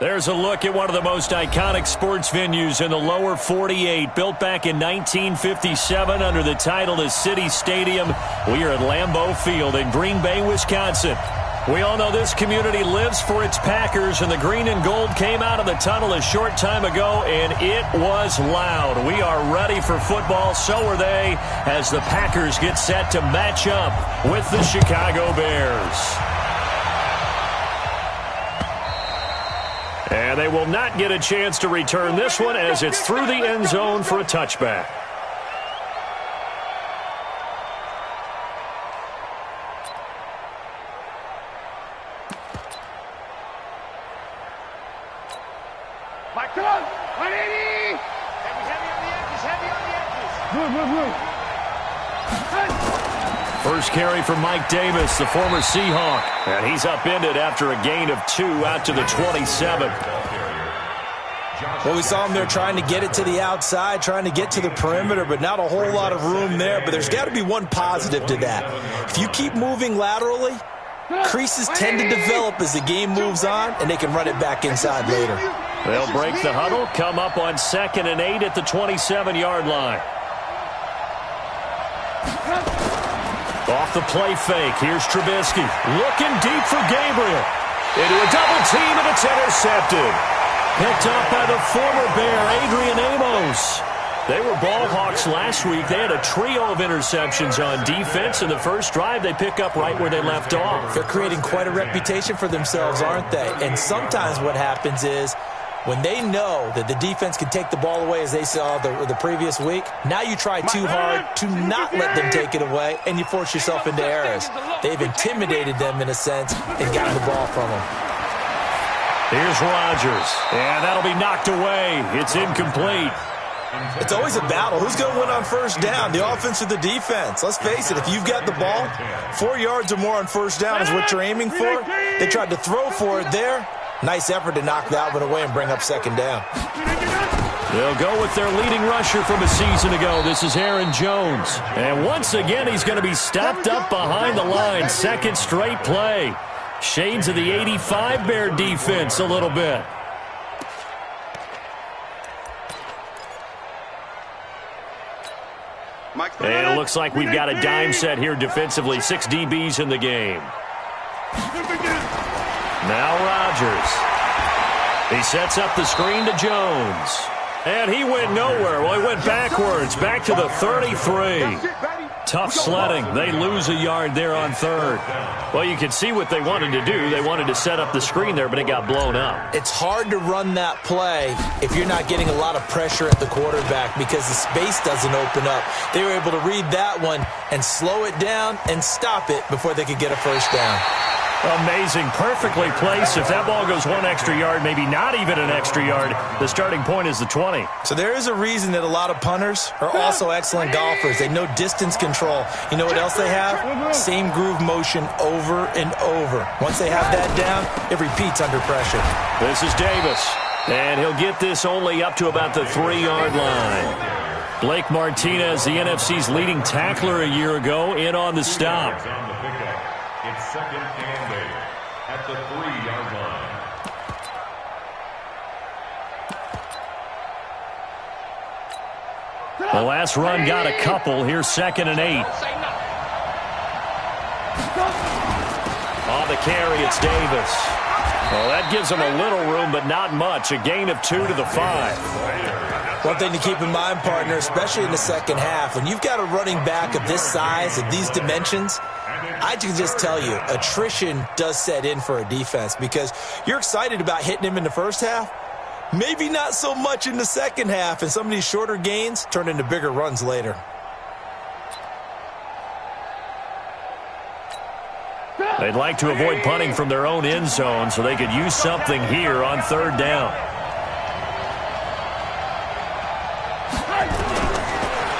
There's a look at one of the most iconic sports venues in the lower 48, built back in 1957 under the title of City Stadium. We are at Lambeau Field in Green Bay, Wisconsin. We all know this community lives for its Packers, and the green and gold came out of the tunnel a short time ago, and it was loud. We are ready for football, so are they, as the Packers get set to match up with the Chicago Bears. And they will not get a chance to return this one as it's through the end zone for a touchback. Mike, come on! 180! Heavy on the edges, heavy on the edges. Move. First carry from Mike Davis, the former Seahawk. And he's upended after a gain of 2 out to the 27. Well, we saw him there trying to get it to the outside, trying to get to the perimeter, but not a whole lot of room there. But there's got to be one positive to that. If you keep moving laterally, creases tend to develop as the game moves on, and they can run it back inside later. They'll break the huddle, come up on 2nd and 8 at the 27-yard line. Off the play fake, here's Trubisky. Looking deep for Gabriel. Into a double team, and it's intercepted. Picked up by the former Bear, Adrian Amos. They were ball hawks last week. They had a trio of interceptions on defense. In the first drive, they pick up right where they left off. They're creating quite a reputation for themselves, aren't they? And sometimes what happens is, when they know that the defense can take the ball away, as they saw the previous week, now you try too hard to not let them take it away, and you force yourself into errors. They've intimidated them in a sense and gotten the ball from them. Here's Rodgers, and that'll be knocked away. It's incomplete. It's always a battle. Who's going to win on first down, the offense or the defense? Let's face it, if you've got the ball, 4 yards or more on first down is what you're aiming for. They tried to throw for it there. Nice effort to knock that one away and bring up 2nd down. They'll go with their leading rusher from a season ago. This is Aaron Jones. And once again, he's going to be stopped up behind the line. 2nd straight play. Shades of the 85 Bear defense a little bit. And it looks like we've got a dime set here defensively. 6 DBs in the game. Now Rodgers. He sets up the screen to Jones. And he went nowhere. Well, he went backwards, back to the 33. Tough sledding. They lose a yard there on 3rd. Well, you can see what they wanted to do. They wanted to set up the screen there, but it got blown up. It's hard to run that play if you're not getting a lot of pressure at the quarterback because the space doesn't open up. They were able to read that one and slow it down and stop it before they could get a first down. Amazing. Perfectly placed. If that ball goes 1 extra yard, maybe not even an extra yard, the starting point is the 20. So there is a reason that a lot of punters are also excellent golfers. They know distance control. You know what else they have? Same groove motion over and over. Once they have that down, it repeats under pressure. This is Davis. And he'll get this only up to about the 3-yard line. Blake Martinez, the NFC's leading tackler a year ago, in on the stop. It's 2nd and 8 at the 3-yard line. The last run got a couple. Here's 2nd and 8. On the carry, it's Davis. Well, that gives them a little room, but not much. A gain of 2 to the 5. One thing to keep in mind, partner, especially in the second half, when you've got a running back of this size, of these dimensions, I can just tell you, attrition does set in for a defense because you're excited about hitting him in the first half. Maybe not so much in the second half, and some of these shorter gains turn into bigger runs later. They'd like to avoid punting from their own end zone so they could use something here on 3rd down.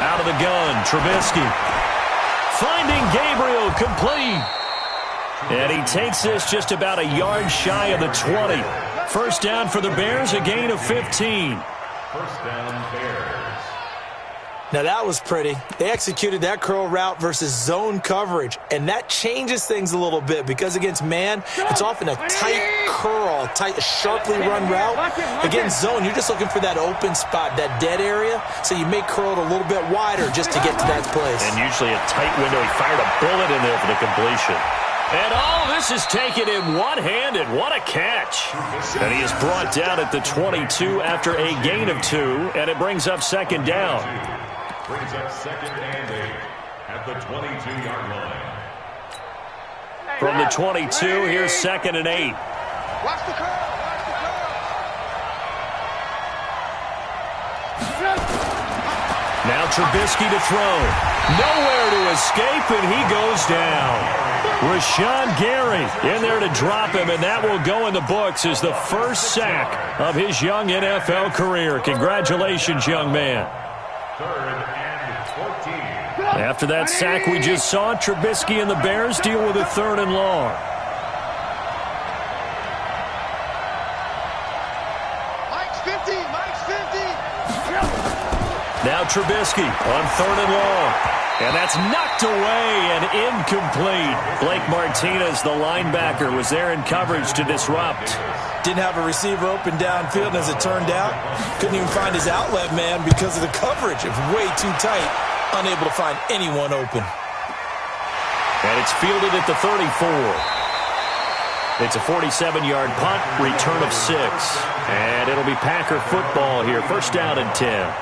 Out of the gun, Trubisky. Finding Gabriel, complete. And he takes this just about a yard shy of the 20. First down for the Bears, a gain of 15. First down, Bears. Now that was pretty. They executed that curl route versus zone coverage, and that changes things a little bit because against man, it's often a tight curl, sharply run route. Against zone, you're just looking for that open spot, that dead area, so you may curl it a little bit wider just to get to that place. And usually a tight window. He fired a bullet in there for the completion. And all this is taken in one-handed. What a catch. And he is brought down at the 22 after a gain of 2, and it brings up second down. Brings up second and 8 at the 22-yard line. From the 22, here's second and 8. Watch the curl. Watch the curl. Now Trubisky to throw. Nowhere to escape, and he goes down. Rashawn Gary in there to drop him, and that will go in the books as the first sack of his young NFL career. Congratulations, young man. Third and 14. After that sack we just saw, Trubisky and the Bears deal with a third and long. Mike's 50. Mike's 50. Now Trubisky on third and long. And that's knocked away and incomplete. Blake Martinez, the linebacker, was there in coverage to disrupt. Didn't have a receiver open downfield, and as it turned out, couldn't even find his outlet man because of the coverage. It was way too tight, unable to find anyone open. And it's fielded at the 34. It's a 47-yard punt, return of 6. And it'll be Packer football here, first down and 10.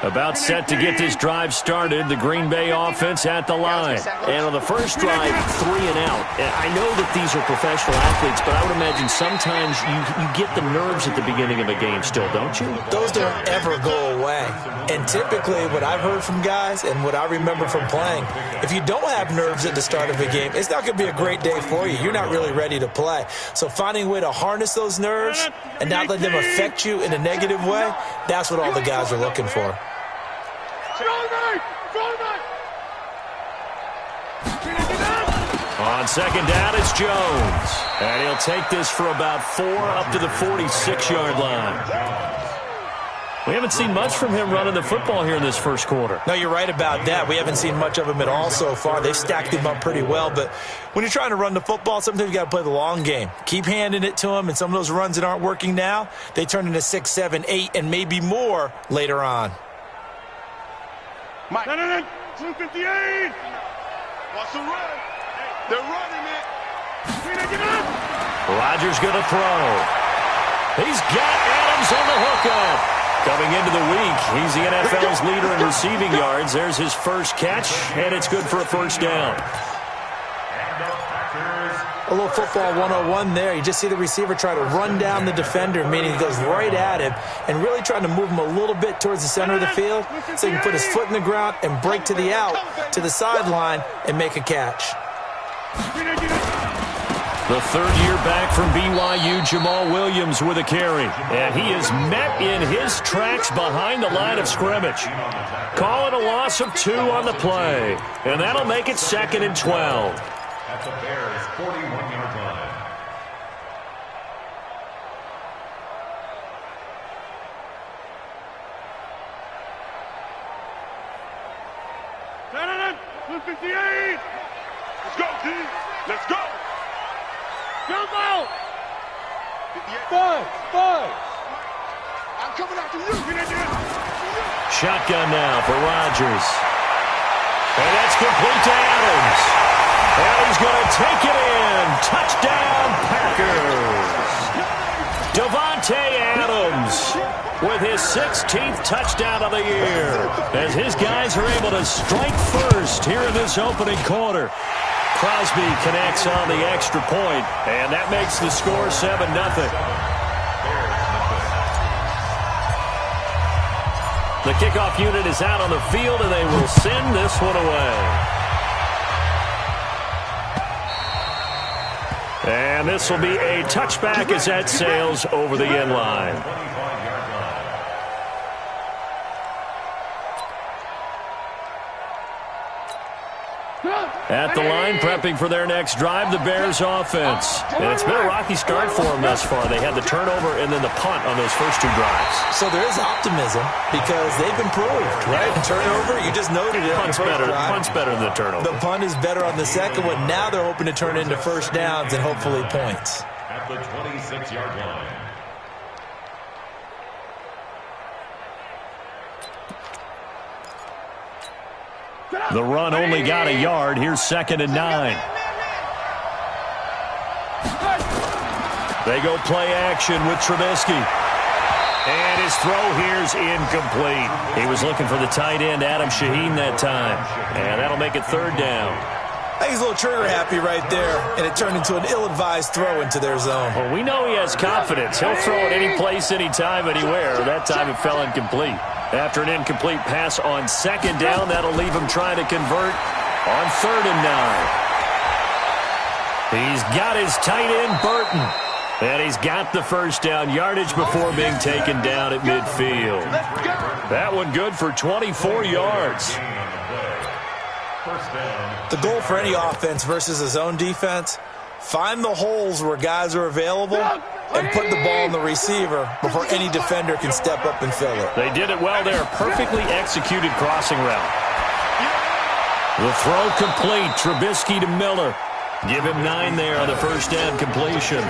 About set to get this drive started, the Green Bay offense at the line. And on the first drive, 3 and out. And I know that these are professional athletes, but I would imagine sometimes you get the nerves at the beginning of a game still, don't you? Those don't ever go away. And typically what I've heard from guys and what I remember from playing, if you don't have nerves at the start of a game, it's not going to be a great day for you. You're not really ready to play. So finding a way to harness those nerves and not let them affect you in a negative way, that's what all the guys are looking for. On second down, it's Jones. And he'll take this for about 4 up to the 46-yard line. We haven't seen much from him running the football here in this first quarter. No, you're right about that. We haven't seen much of him at all so far. They've stacked him up pretty well. But when you're trying to run the football, sometimes you got to play the long game. Keep handing it to him, and some of those runs that aren't working now, they turn into 6, 7, 8, and maybe more later on. Mike. 258. What's the run? They're running it. Rodgers going to throw. He's got Adams on the hookup. Coming into the week, he's the NFL's leader in receiving yards. There's his first catch, and it's good for a first down. A little football 101 there. You just see the receiver try to run down the defender, meaning he goes right at him and really trying to move him a little bit towards the center of the field so he can put his foot in the ground and break to the out, to the sideline, and make a catch. The third year back from BYU, Jamal Williams with a carry. And he is met in his tracks behind the line of scrimmage. Call it a loss of 2 on the play. And that'll make it second and 12. At the Bears' 41-yard line. Let's go, D. Let's go. Jump out. 5. I'm coming after you. Shotgun now for Rodgers. And that's complete to Adams. And he's going to take it in. Touchdown, Packers. Davante Adams with his 16th touchdown of the year as his guys are able to strike first here in this opening quarter. Crosby connects on the extra point, and that makes the score 7-0. The kickoff unit is out on the field, and they will send this one away. And this will be a touchback as that sails over the end line. At the line, prepping for their next drive, the Bears offense. And it's been a rocky start for them thus far. They had the turnover and then the punt on those first two drives. So there is optimism because they've improved, right? Turnover, you just noted it. Punt's better than the turnover. The punt is better on the second one. Now they're hoping to turn into first downs and hopefully points. At the 26-yard line. The run only got a yard. Here's 2nd and 9. They go play action with Trubisky. And his throw here's incomplete. He was looking for the tight end, Adam Shaheen, that time. And that'll make it 3rd down. I think he's a little trigger happy right there, and it turned into an ill-advised throw into their zone. Well, we know he has confidence. He'll throw it any place, anytime, anywhere. That time it fell incomplete. After an incomplete pass on 2nd down, that'll leave him trying to convert on 3rd and 9. He's got his tight end, Burton. And he's got the first down yardage before being taken down at midfield. That one good for 24 yards. The goal for any offense versus a zone defense, find the holes where guys are available and put the ball in the receiver before any defender can step up and fill it. They did it well there. Perfectly executed crossing route. The throw complete. Trubisky to Miller. Give him 9 there on the first down completion.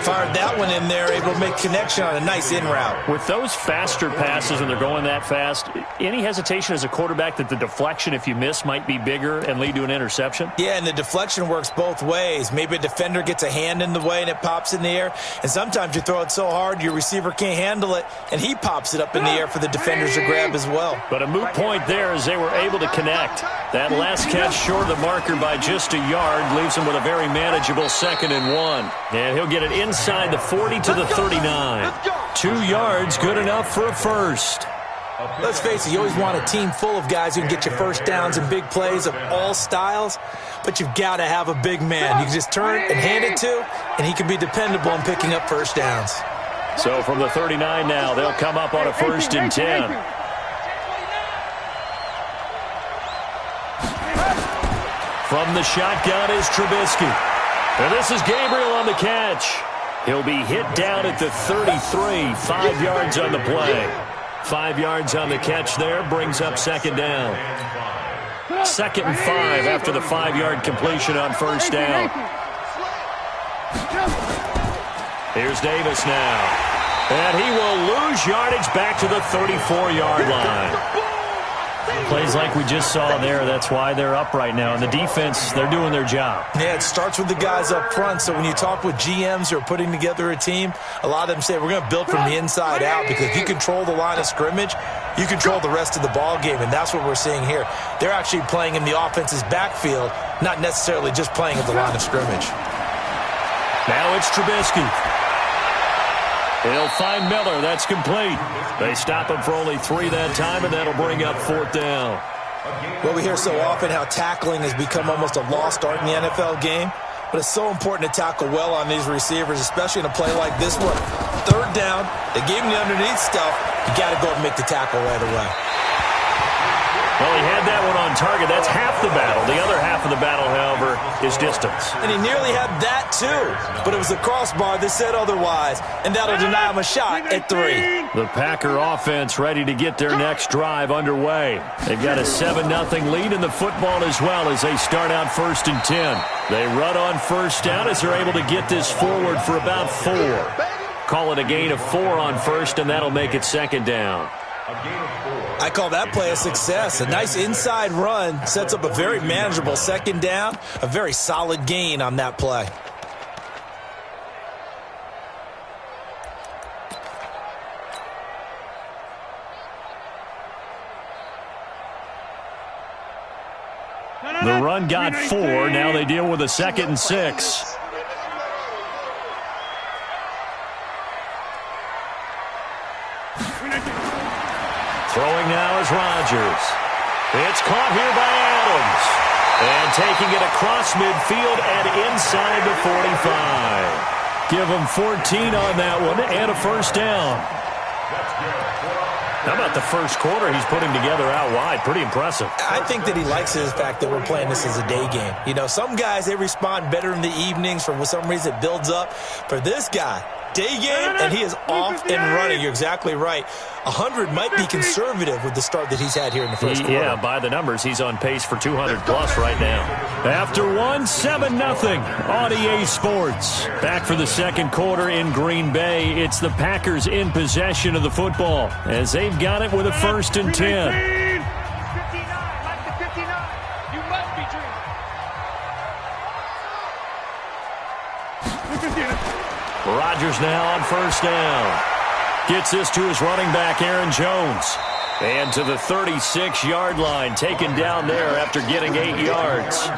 Fired that one in there, able to make connection on a nice in route. With those faster passes and they're going that fast, any hesitation as a quarterback that the deflection, if you miss, might be bigger and lead to an interception? Yeah, and the deflection works both ways. Maybe a defender gets a hand in the way and it pops in the air. And sometimes you throw it so hard your receiver can't handle it, and he pops it up in the air for the defenders to grab as well. But a moot point there as they were able to connect. That last catch short of the marker by just a yard leaves him with a very manageable 2nd and 1. And he'll get it inside the 40 to the 39. 2 yards, good enough for a first. Let's face it, you always want a team full of guys who can get you first downs and big plays of all styles, but you've got to have a big man you can just turn and hand it to, and he can be dependable in picking up first downs. So from the 39 now, they'll come up on a 1st and 10. From the shotgun is Trubisky. And this is Gabriel on the catch. He'll be hit down at the 33, 5 yards on the play. 5 yards on the catch there, brings up 2nd down. 2nd and 5 after the 5-yard completion on first down. Here's Davis now. And he will lose yardage back to the 34-yard line. Plays like we just saw there, that's why they're up right now. And the defense, they're doing their job. Yeah, it starts with the guys up front. So when you talk with GMs who are putting together a team, a lot of them say we're going to build from the inside out, because if you control the line of scrimmage, you control the rest of the ball game, and that's what we're seeing here. They're actually playing in the offense's backfield, not necessarily just playing at the line of scrimmage. Now it's Trubisky. He'll find Miller. That's complete. They stop him for only 3 that time, and that'll bring up 4th down. Well, we hear so often how tackling has become almost a lost art in the NFL game, but it's so important to tackle well on these receivers, especially in a play like this one. 3rd down, they gave him the underneath stuff. You got to go and make the tackle right away. Well, he had that one on target. That's half the battle. The other half of the battle, however, is distance. And he nearly had that, too. But it was the crossbar that said otherwise, and that'll deny him a shot at 3. The Packer offense ready to get their next drive underway. They've got a 7-0 lead in the football as well as they start out 1st and 10. They run on first down as they're able to get this forward for about 4. Call it a gain of 4 on first, and that'll make it 2nd down. I call that play a success. A nice inside run sets up a very manageable 2nd down, a very solid gain on that play. The run got 4. Now they deal with a 2nd and 6. Throwing now is Rodgers. It's caught here by Adams. And taking it across midfield and inside the 45. Give him 14 on that one and a first down. How about the first quarter he's putting together out wide? Pretty impressive. I think that he likes the fact that we're playing this as a day game. You know, some guys, they respond better in the evenings. For some reason, it builds up. For this guy, day game, and he is off and running. You're exactly right. 100 might be conservative with the start that he's had here in the first quarter. Yeah, by the numbers, he's on pace for 200-plus right now. After 7-0 on EA Sports. Back for the second quarter in Green Bay. It's the Packers in possession of the football as they've got it with a 1st and 10. 59, like the 59. You must be dreaming. Rodgers now on 1st down. Gets this to his running back, Aaron Jones. And to the 36-yard line, taken down there after getting 8 yards.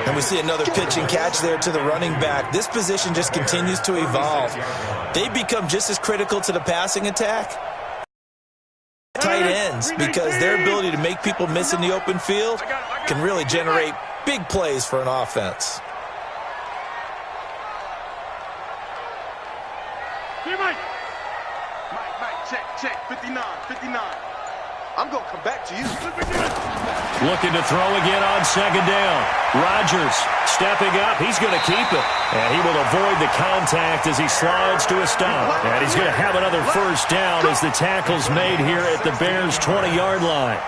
And we see another pitch and catch there to the running back. This position just continues to evolve. They become just as critical to the passing attack. Tight ends, because their ability to make people miss in the open field can really generate big plays for an offense. Check, 59. I'm going to come back to you. Looking to throw again on 2nd down. Rodgers stepping up. He's going to keep it. And he will avoid the contact as he slides to a stop. And he's going to have another 1st down as the tackle's made here at the Bears' 20-yard line.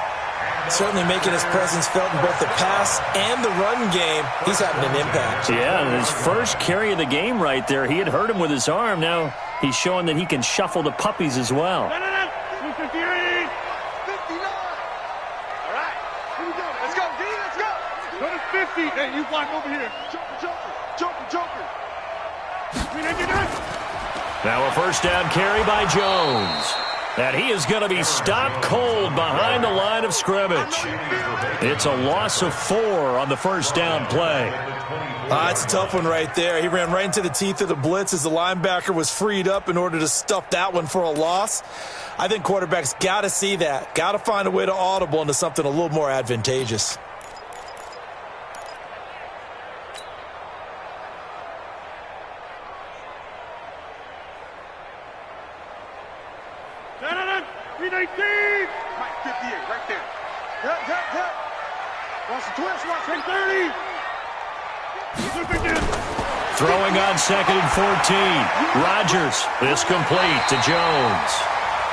Certainly making his presence felt in both the pass and the run game. He's having an impact. Yeah, and his first carry of the game right there, he had hurt him with his arm. Now he's showing that he can shuffle the puppies as well. 59. All right. Here we go. Let's go, D. Let's go. Go to 50. Hey, you block over here. Joker. Now a 1st down carry by Jones. And he is going to be stopped cold behind the line of scrimmage. It's a loss of 4 on the 1st down play. It's a tough one right there. He ran right into the teeth of the blitz as the linebacker was freed up in order to stuff that one for a loss. I think quarterbacks got to see that. Got to find a way to audible into something a little more advantageous. Mike 58, right there. Yep. Watch the twist, watch 30. Throwing on 2nd and 14. Rodgers is complete to Jones.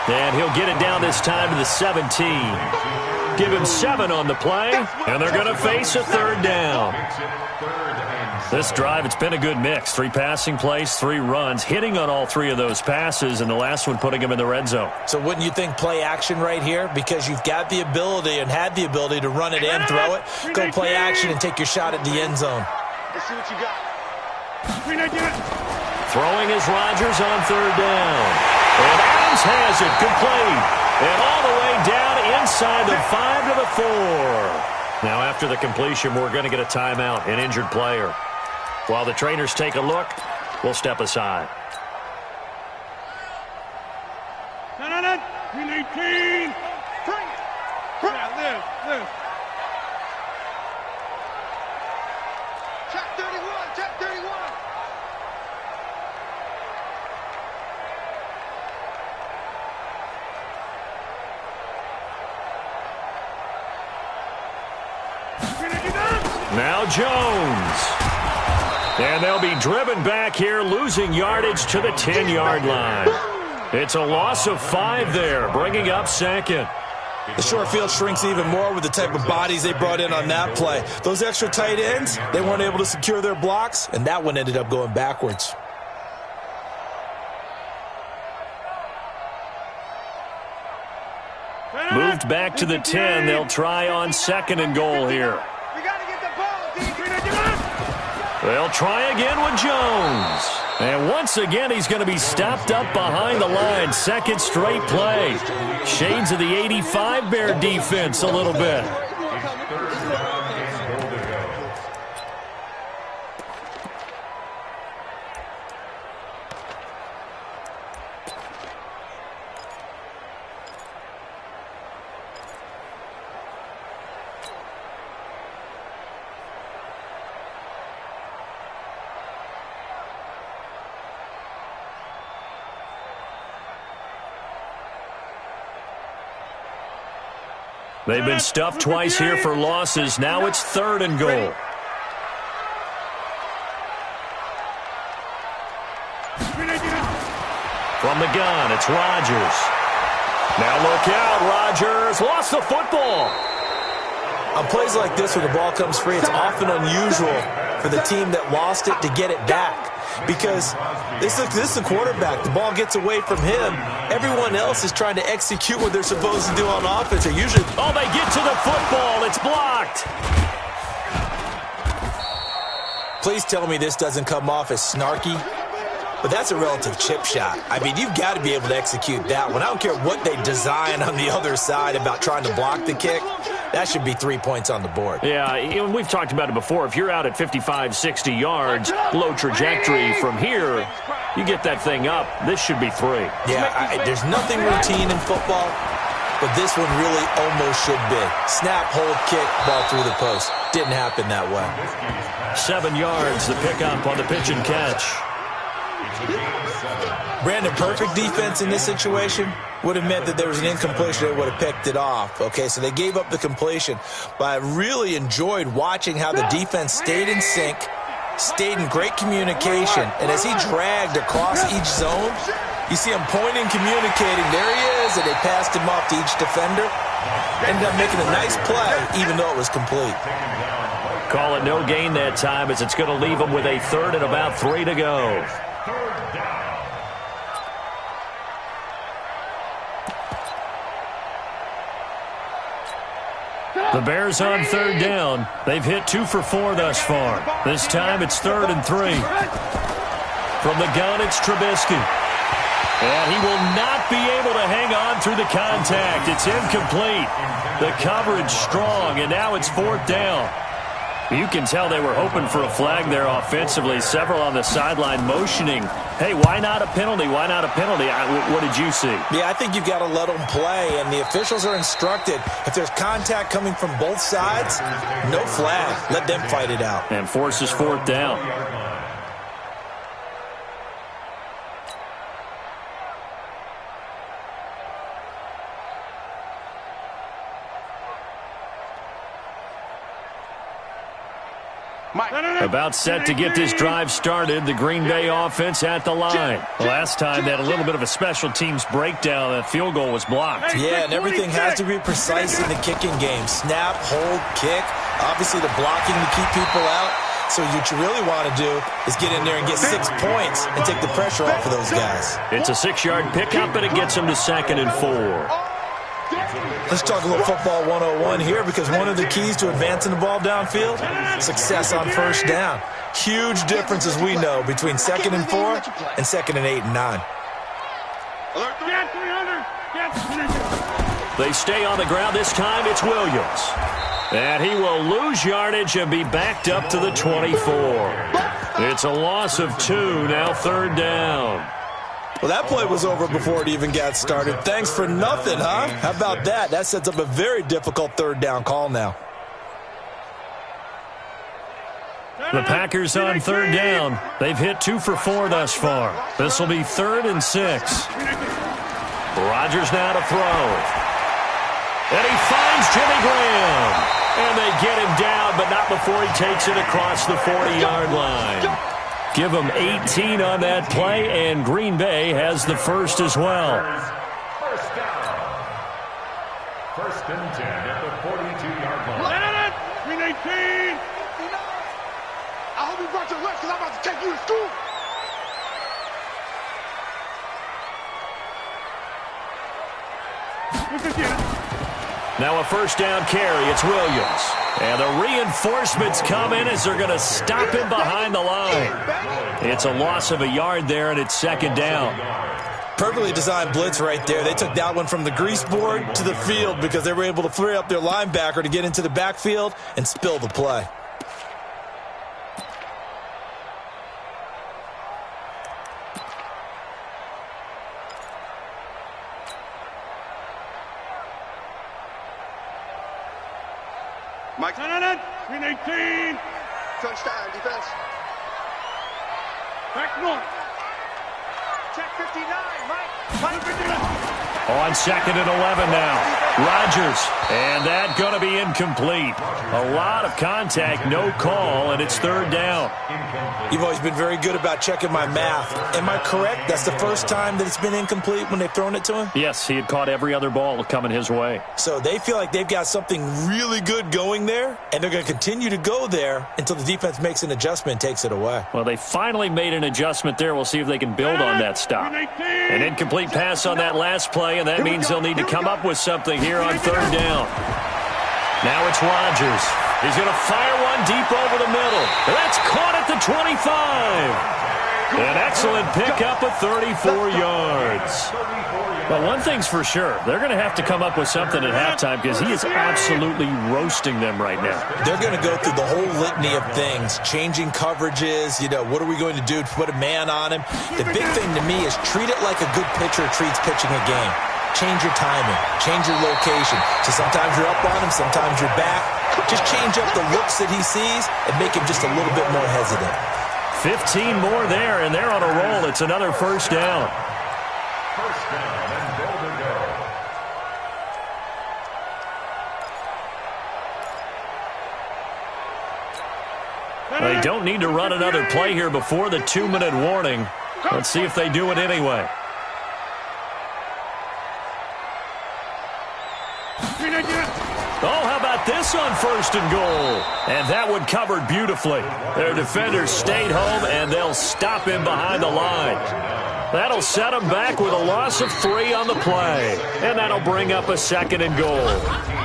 And he'll get it down this time to the 17. Give him 7 on the play, and they're going to face a 3rd down. This drive, it's been a good mix. 3 passing plays, 3 runs, hitting on all 3 of those passes, and the last one putting him in the red zone. So wouldn't you think play action right here? Because you've got the ability and had the ability to run it in, throw it, go play action, and take your shot at the end zone. Let's see what you got. Throwing is Rodgers on 3rd down. And Adams has it complete. And all the way down inside the 5 to the 4. Now after the completion, we're going to get a timeout, an injured player. While the trainers take a look, we'll step aside. 319. Live. Check 31. Now Jones. And they'll be driven back here, losing yardage to the 10-yard line. It's a loss of 5 there, bringing up 2nd. The short field shrinks even more with the type of bodies they brought in on that play. Those extra tight ends, they weren't able to secure their blocks, and that one ended up going backwards. Moved back to the 10. They'll try on 2nd and goal here. We got to get the ball, D. They'll try again with Jones. And once again, he's going to be stopped up behind the line. 2nd straight play. Shades of the 85 Bear defense a little bit. They've been stuffed twice here for losses. Now it's 3rd and goal. From the gun, it's Rodgers. Now look out, Rodgers lost the football. On plays like this where the ball comes free, it's often unusual for the team that lost it to get it back. Because this is the quarterback. The ball gets away from him. Everyone else is trying to execute what they're supposed to do on offense. They're usually... Oh, they get to the football. It's blocked. Please tell me this doesn't come off as snarky. But that's a relative chip shot. I mean, you've got to be able to execute that one. I don't care what they design on the other side about trying to block the kick. That should be 3 points on the board. Yeah, we've talked about it before. If you're out at 55, 60 yards, low trajectory from here, you get that thing up. This should be 3. Yeah, there's nothing routine in football, but this one really almost should be. Snap, hold, kick, ball through the post. Didn't happen that way. 7 yards, the pickup on the pitch and catch. Brandon, perfect defense in this situation would have meant that there was an incompletion. They would have picked it off. Okay, so they gave up the completion. But I really enjoyed watching how the defense stayed in sync, stayed in great communication. And as he dragged across each zone, you see him pointing, communicating. There he is, and they passed him off to each defender. Ended up making a nice play, even though it was complete. Call it no gain that time, as it's going to leave them with a 3rd and about 3 to go. The Bears on 3rd down. They've hit 2 for 4 thus far. This time it's 3rd and 3. From the gun, it's Trubisky. And he will not be able to hang on through the contact. It's incomplete. The coverage strong, and now it's 4th down. You can tell they were hoping for a flag there offensively. Several on the sideline motioning, hey, why not a penalty? Why not a penalty? What did you see? Yeah, I think you've got to let them play, and the officials are instructed. If there's contact coming from both sides, no flag. Let them fight it out. And forces 4th down. About set to get this drive started. The Green Bay offense at the line. Last time they had a little bit of a special teams breakdown. That field goal was blocked. Yeah, and everything has to be precise in the kicking game. Snap, hold, kick. Obviously the blocking to keep people out. So what you really want to do is get in there and get 6 points and take the pressure off of those guys. It's a 6-yard pickup, and it gets them to 2nd and 4. Let's talk a little football 101 here, because one of the keys to advancing the ball downfield, success on 1st down. Huge difference, as we know, between 2nd and 4 and 2nd and 8 and 9. They stay on the ground. This time it's Williams. And he will lose yardage and be backed up to the 24. It's a loss of 2, now 3rd down. Well, that play was over before it even got started. Thanks for nothing, huh? How about that? That sets up a very difficult 3rd down call now. The Packers on 3rd down. They've hit 2 for 4 thus far. This will be 3rd and 6. Rodgers now to throw. And he finds Jimmy Graham. And they get him down, but not before he takes it across the 40-yard line. Give them 18 on that play, and Green Bay has the first as well. 1st down. 1st and 10 at the 42-yard line. Green 18. I hope you brought your lunch, because I'm about to take you to school. Now a 1st down carry. It's Williams. And the reinforcements come in as they're going to stop him behind the line. It's a loss of a yard there, and it's 2nd down. Perfectly designed blitz right there. They took that one from the grease board to the field because they were able to free up their linebacker to get into the backfield and spill the play. Mike. Green 18. Touchdown, defense. Back north. Check 59, Mike. Mike 59. On 2nd and 11 now. Rodgers. And that going to be incomplete. A lot of contact, no call, and it's 3rd down. You've always been very good about checking my math. Am I correct? That's the first time that it's been incomplete when they've thrown it to him? Yes, he had caught every other ball coming his way. So they feel like they've got something really good going there, and they're going to continue to go there until the defense makes an adjustment and takes it away. Well, they finally made an adjustment there. We'll see if they can build on that stop. An incomplete pass on that last play, and that means they'll need to come up with something here on 3rd down. Now it's Rodgers. He's going to fire one deep over the middle. That's caught at the 25. An excellent pickup of 34 yards. But one thing's for sure, they're going to have to come up with something at halftime because he is absolutely roasting them right now. They're going to go through the whole litany of things, changing coverages, what are we going to do to put a man on him? The big thing to me is treat it like a good pitcher treats pitching a game. Change your timing, change your location. So sometimes you're up on him, sometimes you're back. Just change up the looks that he sees and make him just a little bit more hesitant. 15 more there, and they're on a roll. It's another 1st down. First down and goal to go. They don't need to run another play here before the 2-minute warning. Let's see if they do it anyway. Oh, how about this on 1st and goal? And that one covered beautifully. Their defenders stayed home, and they'll stop him behind the line. That'll set him back with a loss of 3 on the play. And that'll bring up a 2nd and goal.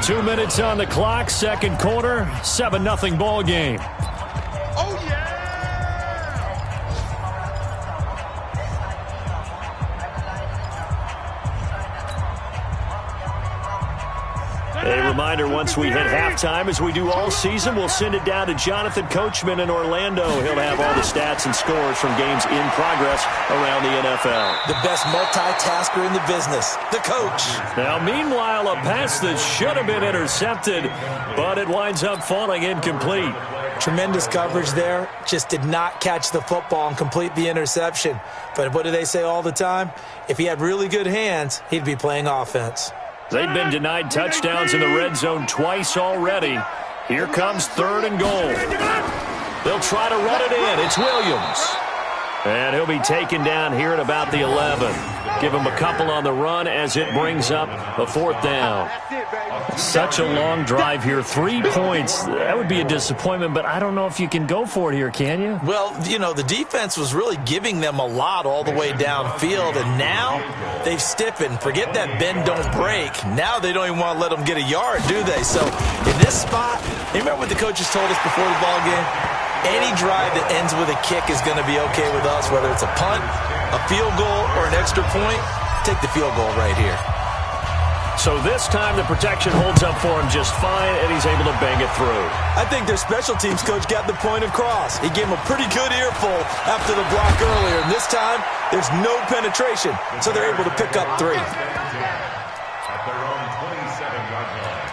2 minutes on the clock, 2nd quarter, 7-0 ball game. Oh, yeah! A reminder, once we hit halftime, as we do all season, we'll send it down to Jonathan Coachman in Orlando. He'll have all the stats and scores from games in progress around the NFL. The best multitasker in the business, the coach. Now, meanwhile, a pass that should have been intercepted, but it winds up falling incomplete. Tremendous coverage there. Just did not catch the football and complete the interception. But what do they say all the time? If he had really good hands, he'd be playing offense. They've been denied touchdowns in the red zone twice already. Here comes 3rd and goal. They'll try to run it in. It's Williams. And he'll be taken down here at about the 11. Give him a couple on the run as it brings up a 4th down. Such a long drive here. 3 points. That would be a disappointment, but I don't know if you can go for it here, can you? Well, the defense was really giving them a lot all the way downfield, and now they've stiffened. Forget that bend, don't break. Now they don't even want to let them get a yard, do they? So in this spot, you remember what the coaches told us before the ball game? Any drive that ends with a kick is going to be okay with us, whether it's a punt, a field goal, or an extra point. Take the field goal right here. So this time the protection holds up for him just fine, and he's able to bang it through. I think their special teams coach got the point across. He gave him a pretty good earful after the block earlier, and this time there's no penetration, so they're able to pick up 3. At their own 27-yard line.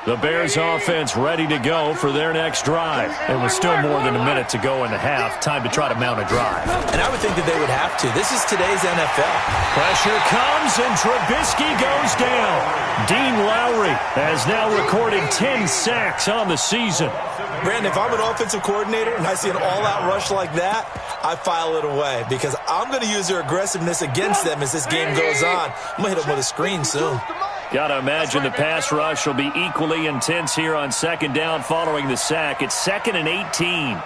The Bears offense ready to go for their next drive. And with still more than a minute to go in the half, time to try to mount a drive. And I would think that they would have to. This is today's NFL. Pressure comes, and Trubisky goes down. Dean Lowry has now recorded 10 sacks on the season. Brandon, if I'm an offensive coordinator and I see an all-out rush like that, I file it away because I'm going to use their aggressiveness against them as this game goes on. I'm going to hit them with a screen soon. Got to imagine the pass rush will be equally intense here on 2nd down following the sack. It's 2nd and 18.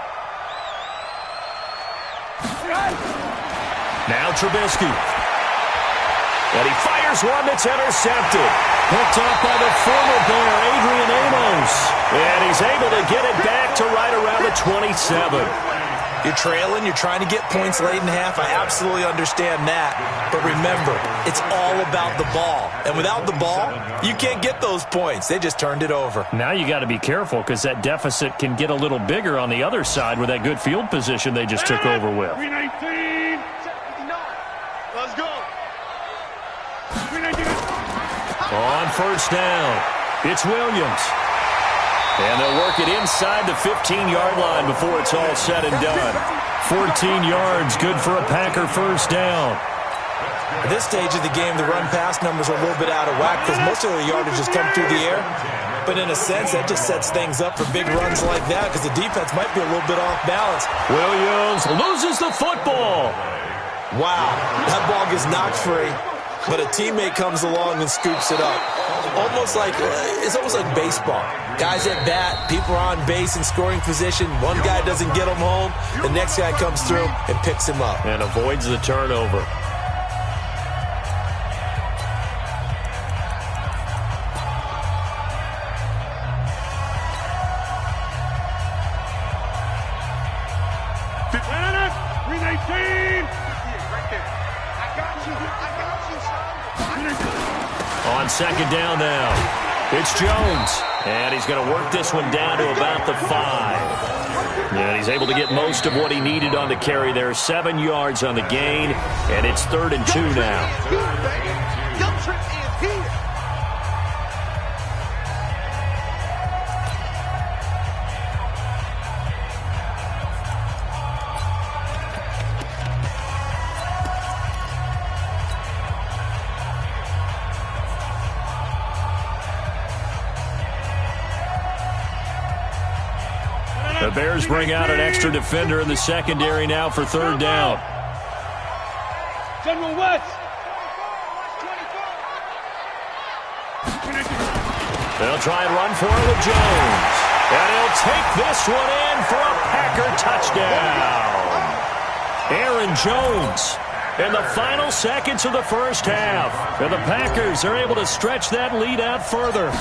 Now Trubisky. And he fires one that's intercepted. Picked up by the former Bear, Adrian Amos. And he's able to get it back to right around the 27. You're trailing, you're trying to get points late in half. I absolutely understand that. But remember, it's all about the ball. And without the ball, you can't get those points. They just turned it over. Now you got to be careful because that deficit can get a little bigger on the other side with that good field position they just took over with. 319. Let's go. 319. On 1st down, it's Williams. And they'll work it inside the 15-yard line before it's all said and done. 14 yards, good for a Packer first down. At this stage of the game, the run-pass numbers are a little bit out of whack because most of the yardage has come through the air. But in a sense, that just sets things up for big runs like that because the defense might be a little bit off balance. Williams loses the football. Wow, that ball gets knocked free, but a teammate comes along and scoops it up. It's almost like baseball. Guys at bat, people are on base in scoring position. One guy doesn't get him home. The next guy comes through and picks him up. And avoids the turnover. On second down now, it's Jones. And he's going to work this one down to about the 5. And he's able to get most of what he needed on the carry there. 7 yards on the gain, and it's 3rd and 2 now. The Bears bring out an extra defender in the secondary now for 3rd down. General West. They'll try and run for it with Jones. And he'll take this one in for a Packer touchdown. Aaron Jones in the final seconds of the first half. And the Packers are able to stretch that lead out further.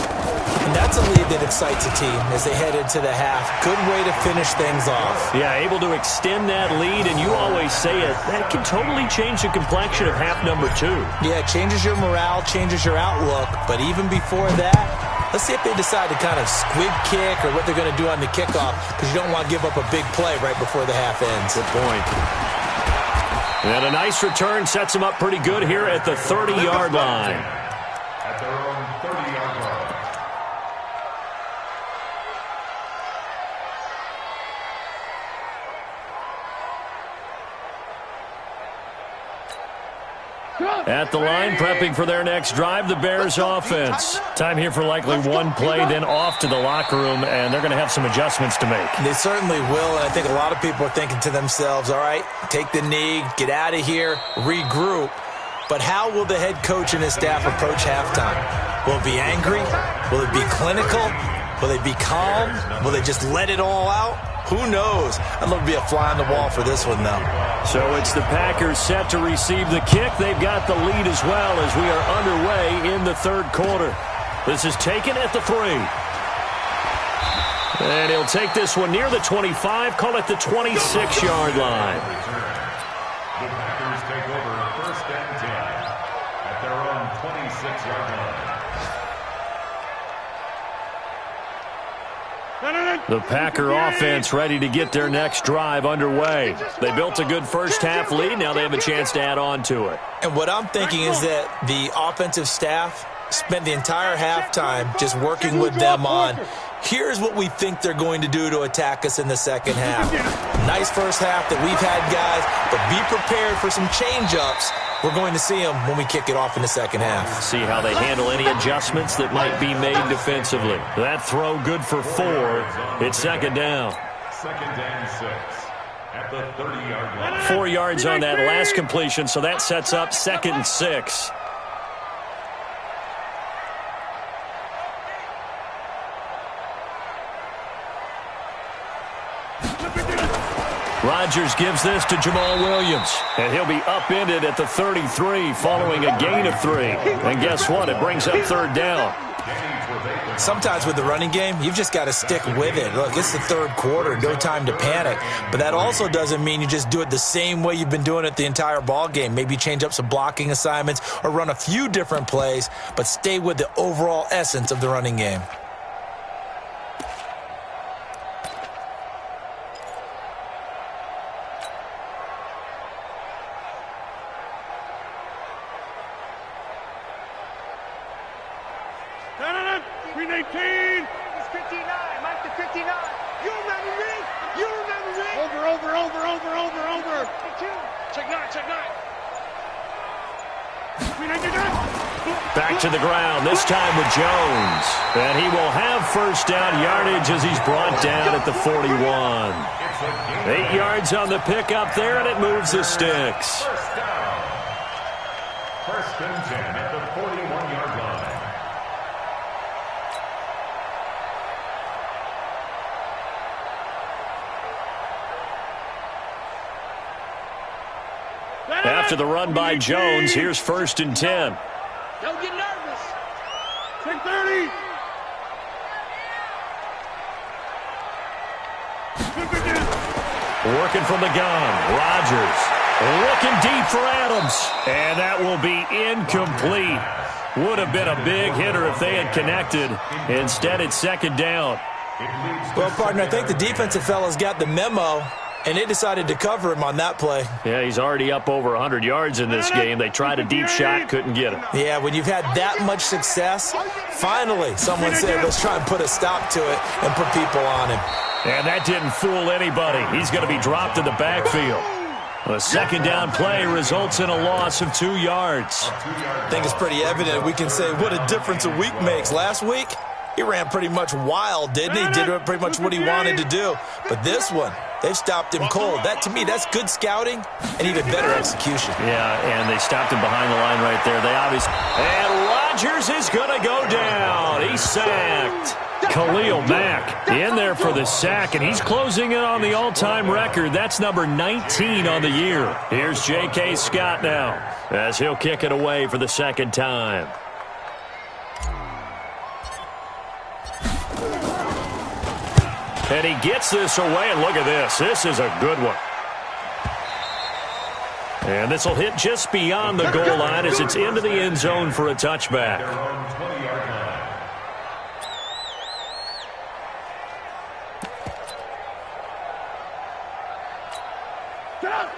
And that's a lead that excites a team as they head into the half. Good way to finish things off. Yeah, able to extend that lead, and you always say it, that can totally change the complexion of half number 2. Yeah, it changes your morale, changes your outlook. But even before that, let's see if they decide to kind of squib kick or what they're going to do on the kickoff, because you don't want to give up a big play right before the half ends. Good point. And a nice return sets them up pretty good here at the 30-yard line. At their own 30-yard line. At the line, prepping for their next drive, the Bears offense. Time here for likely one play, then off to the locker room, and they're going to have some adjustments to make. They certainly will, and I think a lot of people are thinking to themselves, all right, take the knee, get out of here, regroup. But how will the head coach and his staff approach halftime? Will it be angry? Will it be clinical? Will they be calm? Will they just let it all out? Who knows? I'd love to be a fly on the wall for this one, though. So it's the Packers set to receive the kick. They've got the lead as well as we are underway in the 3rd quarter. This is taken at the 3. And he'll take this one near the 25, call it the 26-yard line. The Packers take over 1st and 10 at their own 26-yard line. The Packer offense ready to get their next drive underway. They built a good first half lead. Now they have a chance to add on to it. And what I'm thinking is that the offensive staff spent the entire halftime just working with them on, here's what we think they're going to do to attack us in the second half. Nice first half that we've had, guys, but be prepared for some change-ups. We're going to see them when we kick it off in the second half. See how they handle any adjustments that might be made defensively. That throw good for 4. It's 2nd down. 2nd and 6 at the 30-yard line. 4 yards on that last completion, so that sets up 2nd and 6. Rodgers gives this to Jamal Williams, and he'll be upended at the 33 following a gain of 3. And guess what? It brings up 3rd down. Sometimes with the running game, you've just got to stick with it. Look, it's the 3rd quarter, no time to panic. But that also doesn't mean you just do it the same way you've been doing it the entire ball game. Maybe change up some blocking assignments or run a few different plays, but stay with the overall essence of the running game. You remember me? You remember me? Over. Check nine. Back to the ground, this time with Jones. And he will have first down yardage as he's brought down at the 41. 8 yards on the pickup there, and it moves the sticks. First down. First and 10 at the 41-yard line. After the run by Jones, here's first and 10. Don't get nervous. 6:30. Working from the gun, Rodgers looking deep for Adams, and that will be incomplete. Would have been a big hitter if they had connected. Instead, it's second down. Well, partner, I think the defensive fellas got the memo, and they decided to cover him on that play. Yeah, he's already up over 100 yards in this game. They tried a deep shot, couldn't get him. Yeah, when you've had that much success, finally someone said, let's try and put a stop to it and put people on him. And that didn't fool anybody. He's going to be dropped in the backfield. A second down play results in a loss of 2 yards. I think it's pretty evident. We can say what a difference a week makes. Last week, he ran pretty much wild, didn't he? Did pretty much what he wanted to do. But this one, they've stopped him cold. That, to me, that's good scouting and even better execution. Yeah, and they stopped him behind the line right there. They obviously... And Rodgers is going to go down. He's sacked. Khalil Mack in there for the sack, and he's closing in on the all-time record. That's number 19 on the year. Here's J.K. Scott now as he'll kick it away for the second time. And he gets this away, and look at this. This is a good one. And this will hit just beyond the goal line as it's into the end zone for a touchback.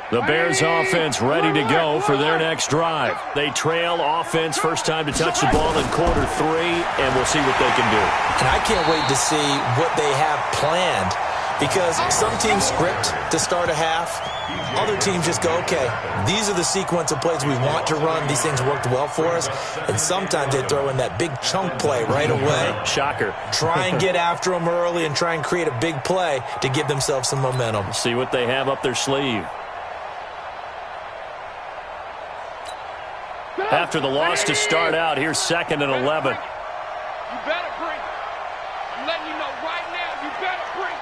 The Bears offense ready to go for their next drive. They trail offense first time to touch the ball in quarter 3, and we'll see what they can do. And I can't wait to see what they have planned, because some teams script to start a half. Other teams just go, okay, these are the sequence of plays we want to run. These things worked well for us. And sometimes they throw in that big chunk play right away. Shocker. Try and get after them early and try and create a big play to give themselves some momentum. See what they have up their sleeve. After the loss to start out, here's second and 11. You better bring. I'm letting you know right now, you better bring.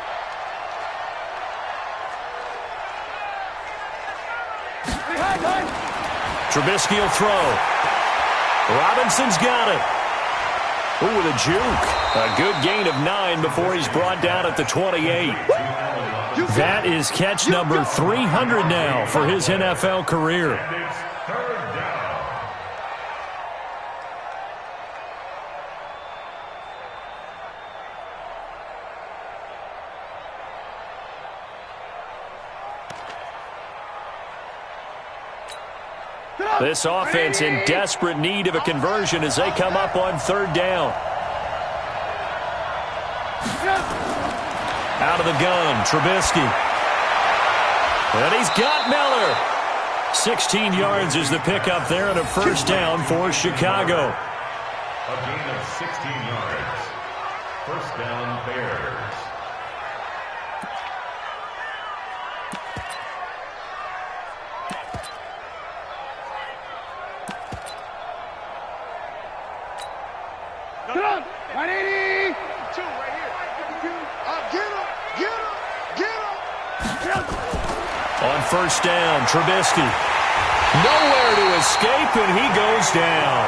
Trubisky will throw. Robinson's got it. Ooh, with a juke. A good gain of 9 before he's brought down at the 28. That is catch number 300 now for his NFL career. This offense in desperate need of a conversion as they come up on third down. Out of the gun, Trubisky. And he's got Miller. 16 yards is the pickup there and a first down for Chicago. A gain of 16 yards. First down, Bears. Come on, 180. 2 right here. Get him. On first down, Trubisky. Nowhere to escape, and he goes down.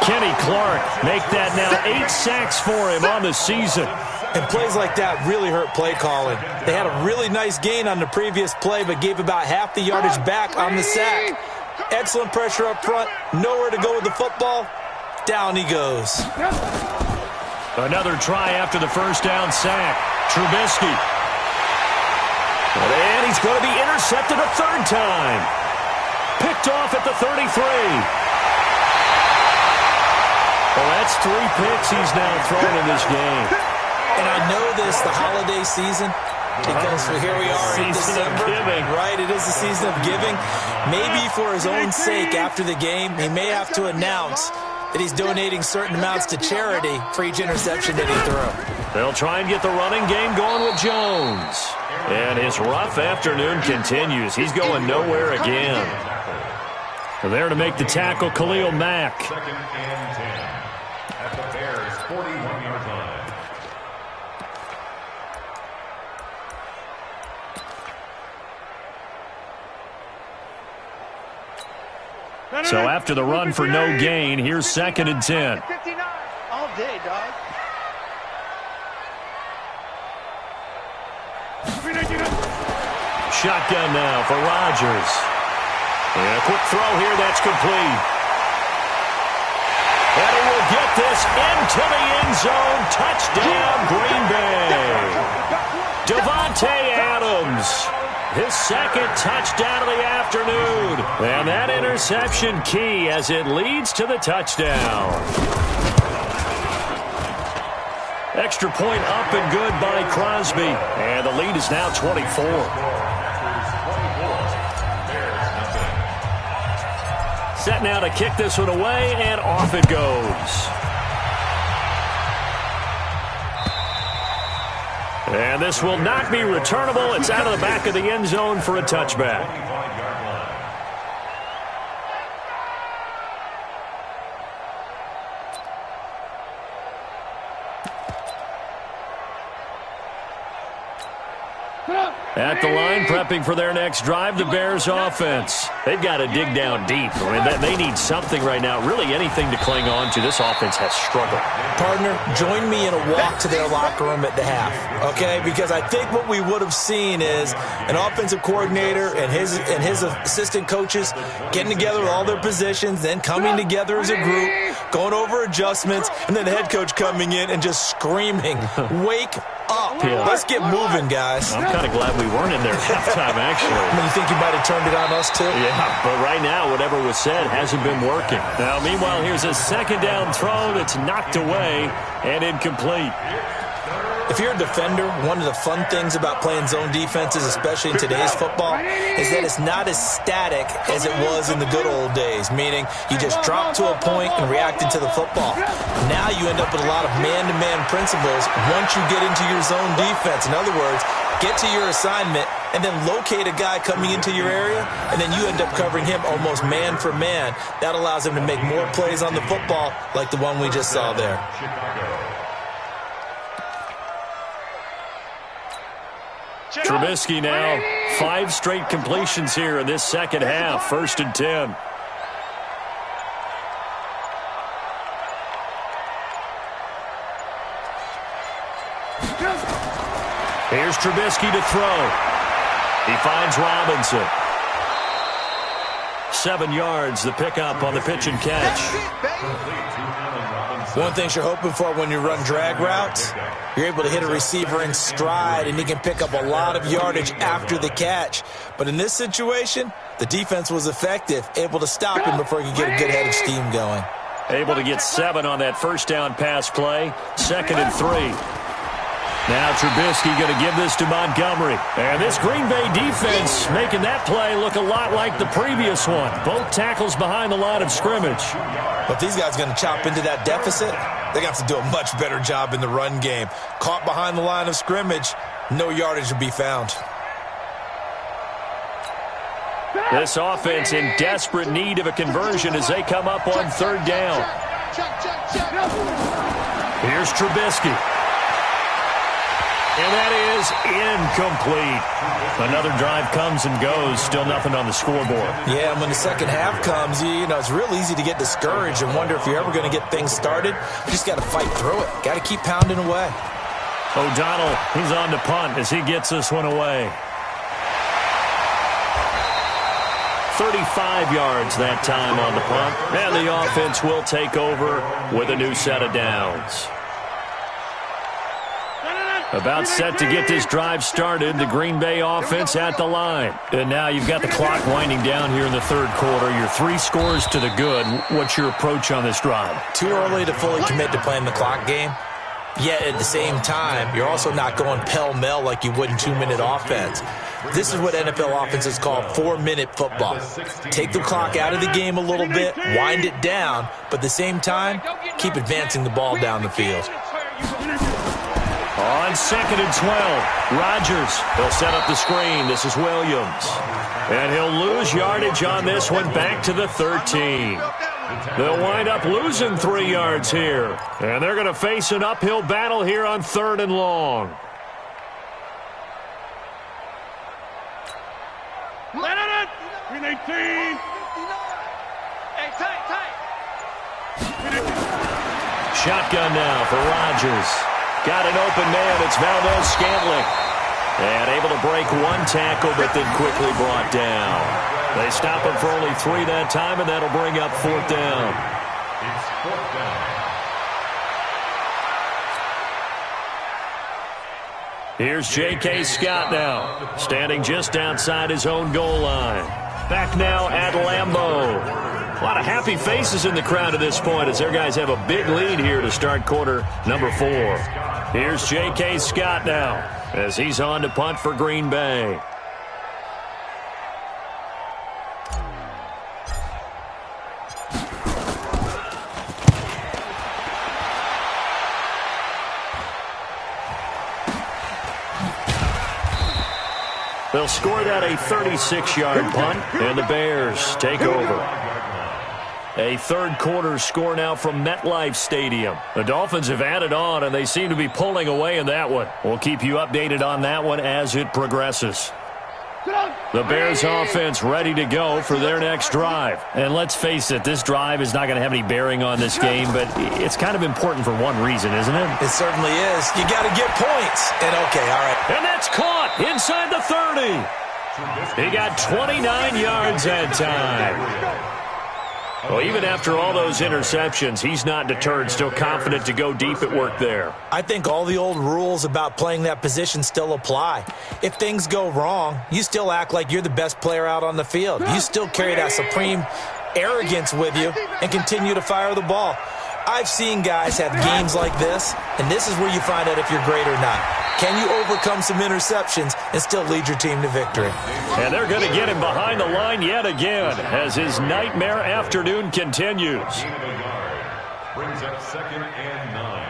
Kenny Clark make that now 8 sacks for him on the season. And plays like that really hurt play calling. They had a really nice gain on the previous play, but gave about half the yardage back on the sack. Excellent pressure up front. Nowhere to go with the football. Down he goes. Another try after the first down sack. Trubisky. And he's going to be intercepted a third time. Picked off at the 33. Well, that's 3 picks he's now thrown in this game. And I know this, the holiday season, because here we are in December, right? It is the season of giving. Maybe for his own sake, after the game, he may have to announce that he's donating certain amounts to charity for each interception that he threw. They'll try and get the running game going with Jones. And his rough afternoon continues. He's going nowhere again. There to make the tackle, Khalil Mack. Second and 10 at the Bears' 41-yard line. So after the run for no gain, here's second and 10. 59 all day, dog. Shotgun now for Rodgers. And a quick throw here, that's complete. And he will get this into the end zone. Touchdown, Green Bay. Davante Adams, his second touchdown of the afternoon. And that interception key as it leads to the touchdown. Extra point up and good by Crosby. And the lead is now 24. Set now to kick this one away, and off it goes. And this will not be returnable. It's out of the back of the end zone for a touchback. At the line, prepping for their next drive, the Bears offense. They've got to dig down deep. I mean, they need something right now, really anything to cling on to. This offense has struggled. Partner, join me in a walk to their locker room at the half, okay? Because I think what we would have seen is an offensive coordinator and his assistant coaches getting together with all their positions, then coming together as a group, going over adjustments, and then the head coach coming in and just screaming, wake up. Yeah. Let's get moving, guys. I'm kind of glad we weren't in there at halftime, actually. I mean, you think you might have turned it on us, too? Yeah, but right now, whatever was said hasn't been working. Now, meanwhile, here's a second down throw that's knocked away and incomplete. If you're a defender, one of the fun things about playing zone defenses, especially in today's football, is that it's not as static as it was in the good old days, meaning you just drop to a point and reacted to the football. Now you end up with a lot of man-to-man principles once you get into your zone defense. In other words, get to your assignment and then locate a guy coming into your area, and then you end up covering him almost man for man. That allows him to make more plays on the football like the one we just saw there. Trubisky now, 5 straight completions here in this second half. 1st and 10. Here's Trubisky to throw. He finds Robinson. 7 yards, the pickup on the pitch and catch. One thing you're hoping for when you run drag routes, you're able to hit a receiver in stride, and he can pick up a lot of yardage after the catch. But in this situation, the defense was effective, able to stop him before he could get a good head of steam going. Able to get 7 on that first down pass play. 2nd and 3. Now Trubisky going to give this to Montgomery. And this Green Bay defense making that play look a lot like the previous one. Both tackles behind the line of scrimmage. But these guys are going to chop into that deficit. They're going to have to do a much better job in the run game. Caught behind the line of scrimmage, no yardage to be found. This offense in desperate need of a conversion as they come up on 3rd down. Here's Trubisky. And that is incomplete. Another drive comes and goes. Still nothing on the scoreboard. Yeah, and when the second half comes, you know, it's real easy to get discouraged and wonder if you're ever going to get things started. You just got to fight through it. Got to keep pounding away. O'Donnell, he's on to punt as he gets this one away. 35 yards that time on the punt. And the offense will take over with a new set of downs. About set to get this drive started, the Green Bay offense at the line. And now you've got the clock winding down here in the 3rd quarter. You're 3 scores to the good. What's your approach on this drive? Too early to fully commit to playing the clock game. Yet at the same time, you're also not going pell-mell like you would in 2-minute offense. This is what NFL offenses call 4-minute football. Take the clock out of the game a little bit, wind it down, but at the same time, keep advancing the ball down the field. On 2nd and 12, Rodgers. He'll set up the screen. This is Williams. And he'll lose yardage on this one back to the 13. They'll wind up losing 3 yards here. And they're going to face an uphill battle here on 3rd and long. Shotgun now for Rodgers. Got an open man. It's Valdez-Scantling. And able to break 1 tackle, but then quickly brought down. They stop him for only 3 that time, and that'll bring up 4th down. It's 4th down. Here's J.K. Scott now, standing just outside his own goal line. Back now at Lambeau. A lot of happy faces in the crowd at this point as their guys have a big lead here to start quarter number 4. Here's J.K. Scott now as he's on to punt for Green Bay. They'll score that a 36-yard punt, and the Bears take over. A third quarter score now from MetLife Stadium. The Dolphins have added on, and they seem to be pulling away in that one. We'll keep you updated on that one as it progresses. The Bears offense ready to go for their next drive. And let's face it, this drive is not going to have any bearing on this game, but it's kind of important for one reason, isn't it? It certainly is. You got to get points. And okay, all right. And that's caught inside the 30. He got 29 yards that time. Well, even after all those interceptions, he's not deterred, still confident to go deep at work there. I think all the old rules about playing that position still apply. If things go wrong, you still act like you're the best player out on the field. You still carry that supreme arrogance with you and continue to fire the ball. I've seen guys have games like this, and this is where you find out if you're great or not. Can you overcome some interceptions and still lead your team to victory? And they're going to get him behind the line yet again as his nightmare afternoon continues. Brings up 2nd and 9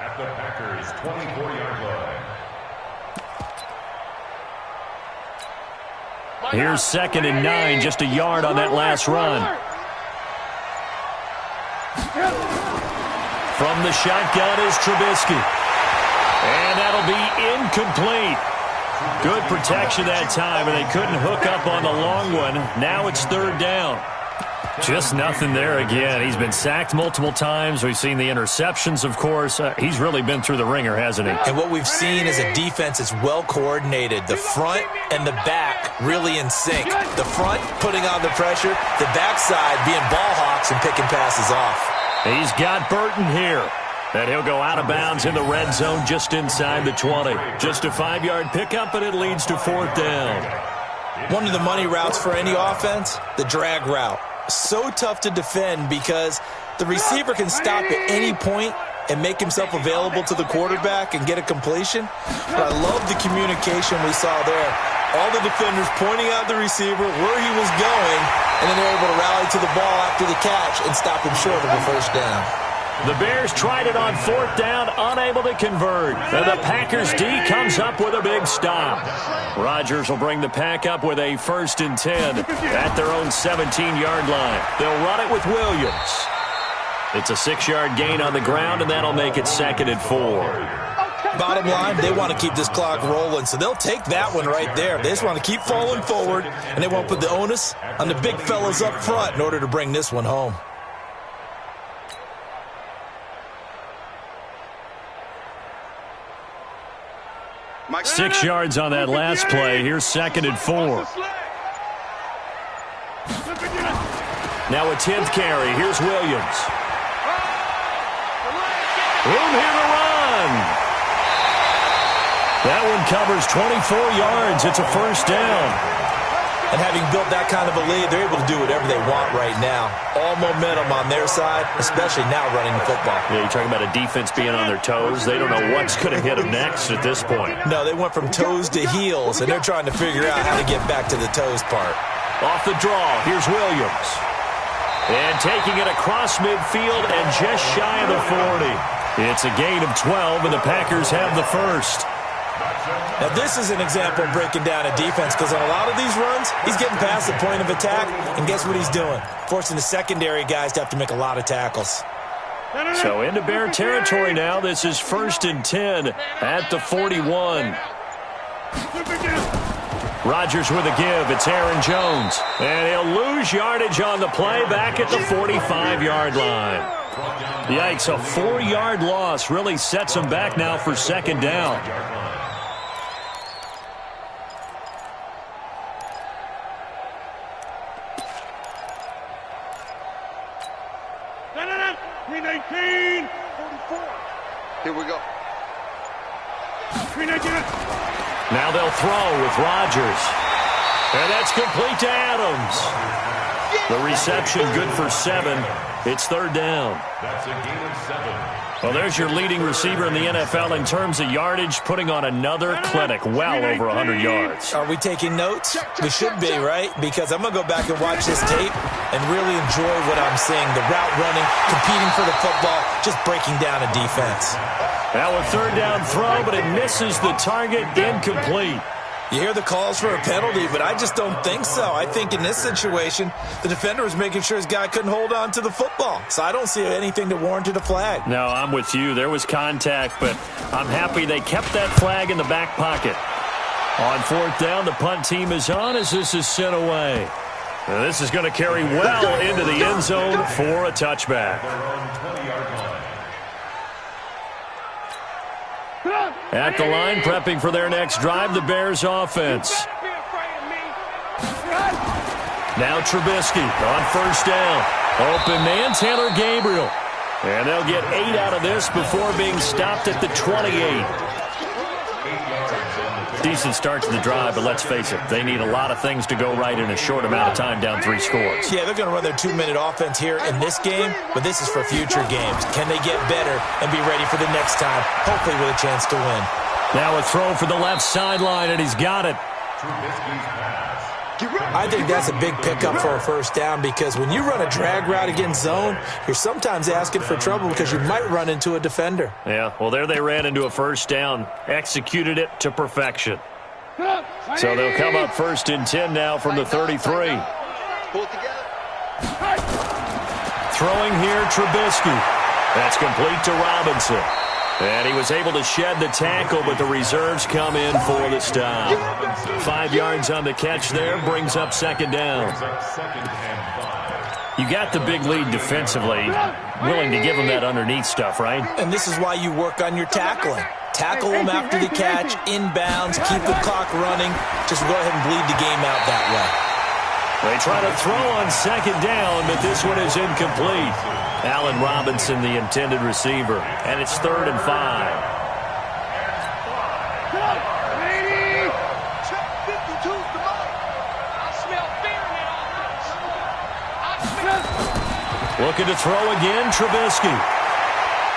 at the Packers' 24-yard line. Here's 2nd and 9, just a yard on that last run. From the shotgun is Trubisky. And that'll be incomplete. Good protection that time, and they couldn't hook up on the long one. Now it's 3rd down. Just nothing there again. He's been sacked multiple times. We've seen the interceptions, of course. He's really been through the ringer, hasn't he? And what we've seen is a defense that's well coordinated. The front and the back really in sync. The front putting on the pressure, the backside being ball hawks and picking passes off. He's got Burton here. And he'll go out of bounds in the red zone just inside the 20. Just a 5-yard pickup, and it leads to 4th down. One of the money routes for any offense, the drag route. So tough to defend because the receiver can stop at any point and make himself available to the quarterback and get a completion. But I love the communication we saw there. All the defenders pointing out the receiver, where he was going, and then they're able to rally to the ball after the catch and stop him short of a 1st down. The Bears tried it on 4th down, unable to convert. And the Packers D comes up with a big stop. Rodgers will bring the Pack up with a 1st and 10 at their own 17-yard line. They'll run it with Williams. It's a 6-yard gain on the ground, and that'll make it 2nd and 4. Bottom line, they want to keep this clock rolling, so they'll take that one right there. They just want to keep falling forward, and they won't put the onus on the big fellas up front in order to bring this one home. Mike 6 yards on that last play. Here's 2nd and 4. Now a 10th carry. Here's Williams. Room here to run. That one covers 24 yards. It's a 1st down. And having built that kind of a lead, they're able to do whatever they want right now. All momentum on their side, especially now running the football. Yeah, you're talking about a defense being on their toes. They don't know what's going to hit them next at this point. No, they went from toes to heels, and they're trying to figure out how to get back to the toes part. Off the draw, here's Williams. And taking it across midfield and just shy of the 40. It's a gain of 12, and the Packers have the first. Now, this is an example of breaking down a defense, because on a lot of these runs, he's getting past the point of attack, and guess what he's doing? Forcing the secondary guys to have to make a lot of tackles. So into Bear territory now. This is 1st and 10 at the 41. Rodgers with a give. It's Aaron Jones. And he'll lose yardage on the play back at the 45-yard line. Yikes, a 4-yard loss really sets him back now for 2nd down. Here we go. Now they'll throw with Rodgers. And that's complete to Adams. The reception good for 7. It's 3rd down. That's a gain of 7. Well, there's your leading receiver in the NFL in terms of yardage, putting on another clinic, well over 100 yards. Are we taking notes? We should be, right? Because I'm going to go back and watch this tape and really enjoy what I'm seeing. The route running, competing for the football, just breaking down a defense. Now a 3rd down throw, but it misses the target, incomplete. You hear the calls for a penalty, but I just don't think so. I think in this situation, the defender was making sure his guy couldn't hold on to the football. So I don't see anything that warranted a flag. No, I'm with you. There was contact, but I'm happy they kept that flag in the back pocket. On 4th down, the punt team is on as this is sent away. Now, this is going to carry well into the end zone for a touchback. At the line, prepping for their next drive, the Bears offense. Now Trubisky on 1st down. Open man, Taylor Gabriel. And they'll get 8 out of this before being stopped at the 28. Decent start to the drive, but let's face it, they need a lot of things to go right in a short amount of time, down 3 scores. Yeah, they're going to run their 2-minute offense here in this game, but this is for future games. Can they get better and be ready for the next time, hopefully with a chance to win? Now a throw for the left sideline, and he's got it. I think that's a big pickup for a 1st down, because when you run a drag route against zone, you're sometimes asking for trouble because you might run into a defender. Yeah, well, there they ran into a 1st down, executed it to perfection. So they'll come up 1st and 10 now from the 33. Throwing here, Trubisky. That's complete to Robinson. And he was able to shed the tackle, but the reserves come in for the stop. 5 yards on the catch there, brings up 2nd down. You got the big lead defensively, willing to give them that underneath stuff, right? And this is why you work on your tackling. Tackle them after the catch, inbounds, keep the clock running. Just go ahead and bleed the game out that way. They try to throw on 2nd down, but this one is incomplete. Allen Robinson, the intended receiver, and it's 3rd and 5. Looking to throw again, Trubisky.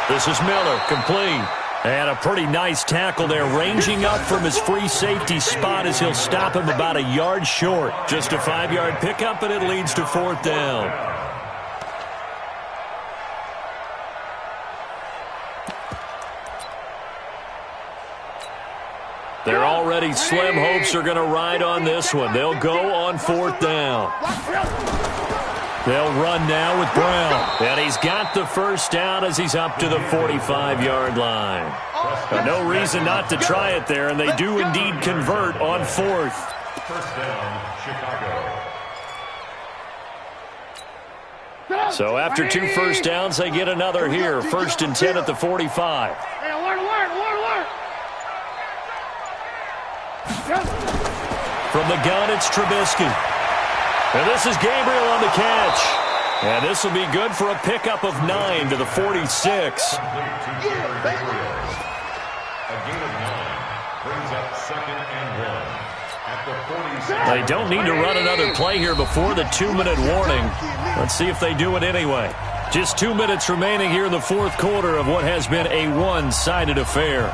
This is Miller, complete. And a pretty nice tackle there, ranging up from his free safety spot as he'll stop him about a yard short. Just a 5-yard pickup, and it leads to 4th down. They're already slim hopes are going to ride on this one. They'll go on 4th down. They'll run now with Brown. And he's got the 1st down as he's up to the 45-yard line. No reason not to try it there, and they do indeed convert on 4th. 1st down, Chicago. So after 2 1st downs, they get another here. 1st and 10 at the 45. From the gun, it's Trubisky. And this is Gabriel on the catch. And this will be good for a pickup of 9 to the 46. A gain of 9 brings up 2nd and 1. They don't need to run another play here before the 2-minute warning. Let's see if they do it anyway. Just 2 minutes remaining here in the fourth quarter of what has been a one-sided affair.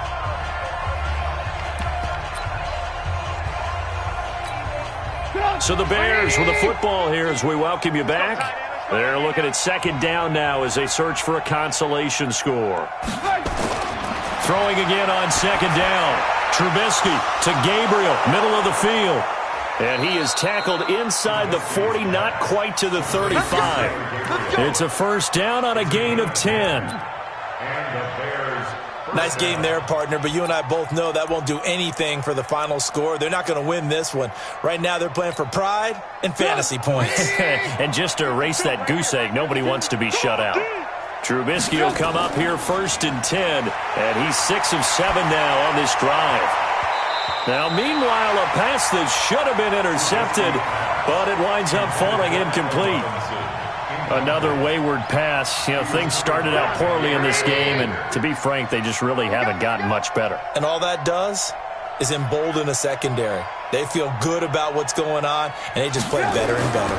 So the Bears with the football here as we welcome you back. They're looking at second down now as they search for a consolation score. Throwing again on second down. Trubisky to Gabriel, middle of the field. And he is tackled inside the 40, not quite to the 35. It's a first down on a gain of 10. Nice game there, partner, but you and I both know that won't do anything for the final score. They're not going to win this one. Right now they're playing for pride and fantasy points. And just to erase that goose egg, nobody wants to be shut out. Trubisky will come up here first and 10, and he's 6 of 7 now on this drive. Now, meanwhile, a pass that should have been intercepted, but it winds up falling incomplete. Another wayward pass. You know, things started out poorly in this game, and to be frank, they just really haven't gotten much better. And all that does is embolden the secondary. They feel good about what's going on, and they just play better and better.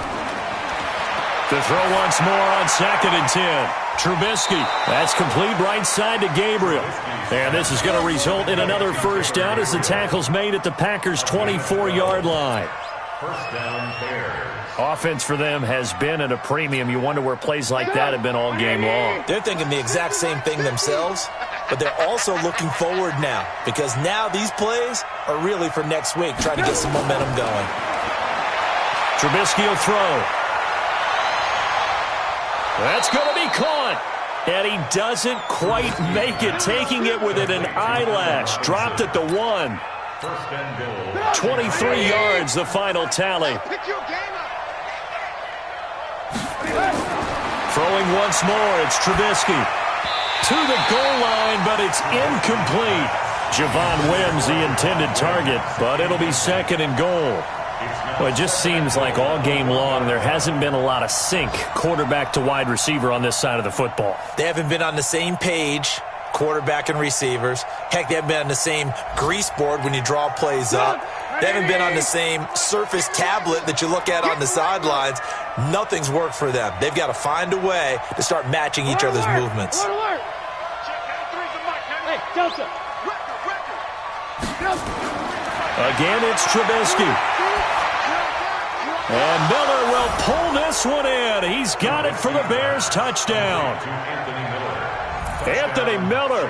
To throw once more on second and 10. Trubisky. That's complete right side to Gabriel. And this is going to result in another first down as the tackle's made at the Packers' 24-yard line. First down, Bears. Offense for them has been at a premium. You wonder where plays like that have been all game long. They're thinking the exact same thing themselves, but they're also looking forward now because now these plays are really for next week, trying to get some momentum going. Trubisky will throw. That's going to be caught. And he doesn't quite make it, taking it within an eyelash. Dropped at the 1. 23 yards, the final tally. Throwing once more, it's Trubisky. To the goal line, but it's incomplete. Javon Wims, the intended target, but it'll be second and goal. Well, it just seems like all game long there hasn't been a lot of sync quarterback to wide receiver on this side of the football. They haven't been on the same page, quarterback and receivers. Heck, they haven't been on the same grease board when you draw plays up. They haven't been on the same Surface tablet that you look at on the sidelines. Nothing's worked for them. They've got to find a way to start matching each other's movements. Again, it's Trubisky. And Miller will pull this one in. He's got it for the Bears touchdown. Anthony Miller,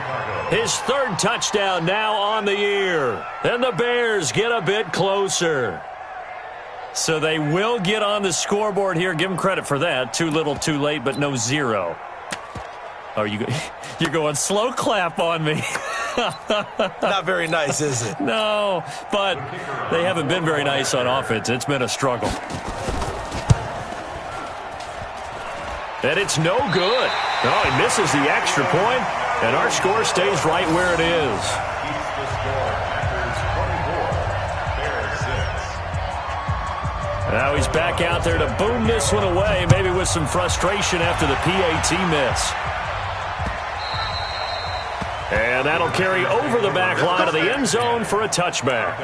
his third touchdown now on the year. And the Bears get a bit closer. So they will get on the scoreboard here. Give them credit for that. Too little, too late, but no 0. Oh, you're going slow clap on me. Not very nice, is it? No, but they haven't been very nice on offense. It's been a struggle. And it's no good. Oh, he misses the extra point, and our score stays right where it is. Now he's back out there to boom this one away, maybe with some frustration after the PAT miss. And that'll carry over the back line of the end zone for a touchback.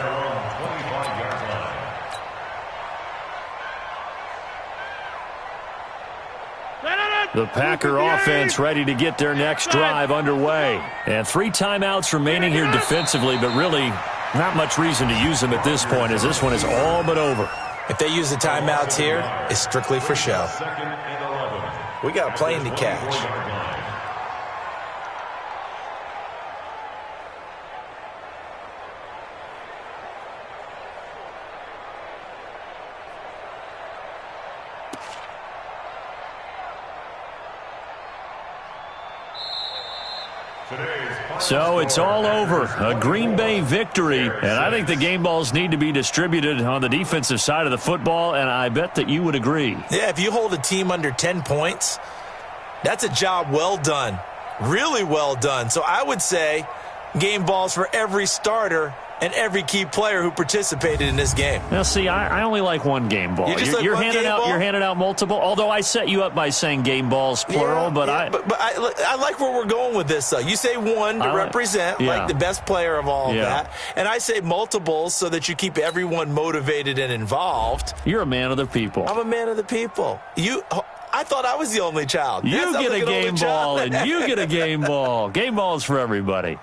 The Packer offense ready to get their next drive underway. And 3 timeouts remaining here defensively, but really not much reason to use them at this point as this one is all but over. If they use the timeouts here, it's strictly for show. We got a plane to catch. So it's all over. A Green Bay victory. And I think the game balls need to be distributed on the defensive side of the football, and I bet that you would agree. Yeah, if you hold a team under 10 points, that's a job well done. Really well done. So I would say game balls for every starter and every key player who participated in this game. Now, see, I only like one game ball. You're handing out multiple. Although I set you up by saying game balls plural, but I like where we're going with this. You say one to represent like the best player of all of that, and I say multiples so that you keep everyone motivated and involved. You're a man of the people. I'm a man of the people. I thought I was the only child. You get a game ball, and you get a game ball. Game balls for everybody.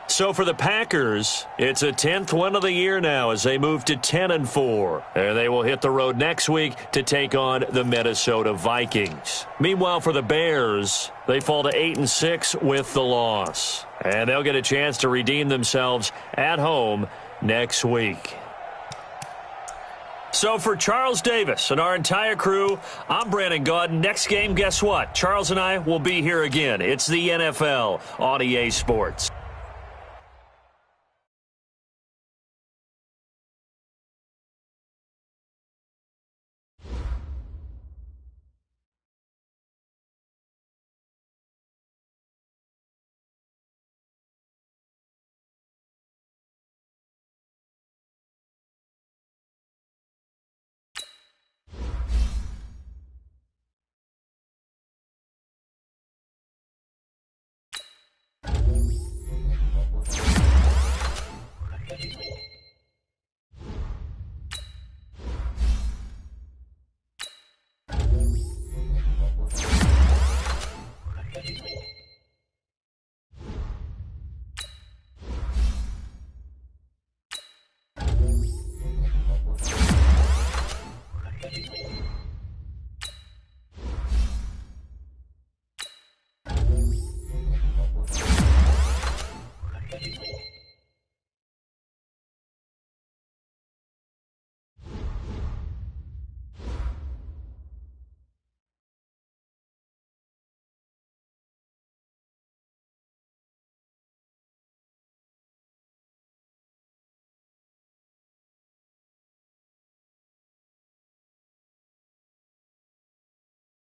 So for the Packers, it's a 10th win of the year now as they move to 10-4. And they will hit the road next week to take on the Minnesota Vikings. Meanwhile, for the Bears, they fall to 8-6 with the loss. And they'll get a chance to redeem themselves at home next week. So for Charles Davis and our entire crew, I'm Brandon Gaudin. Next game, guess what? Charles and I will be here again. It's the NFL on EA Sports.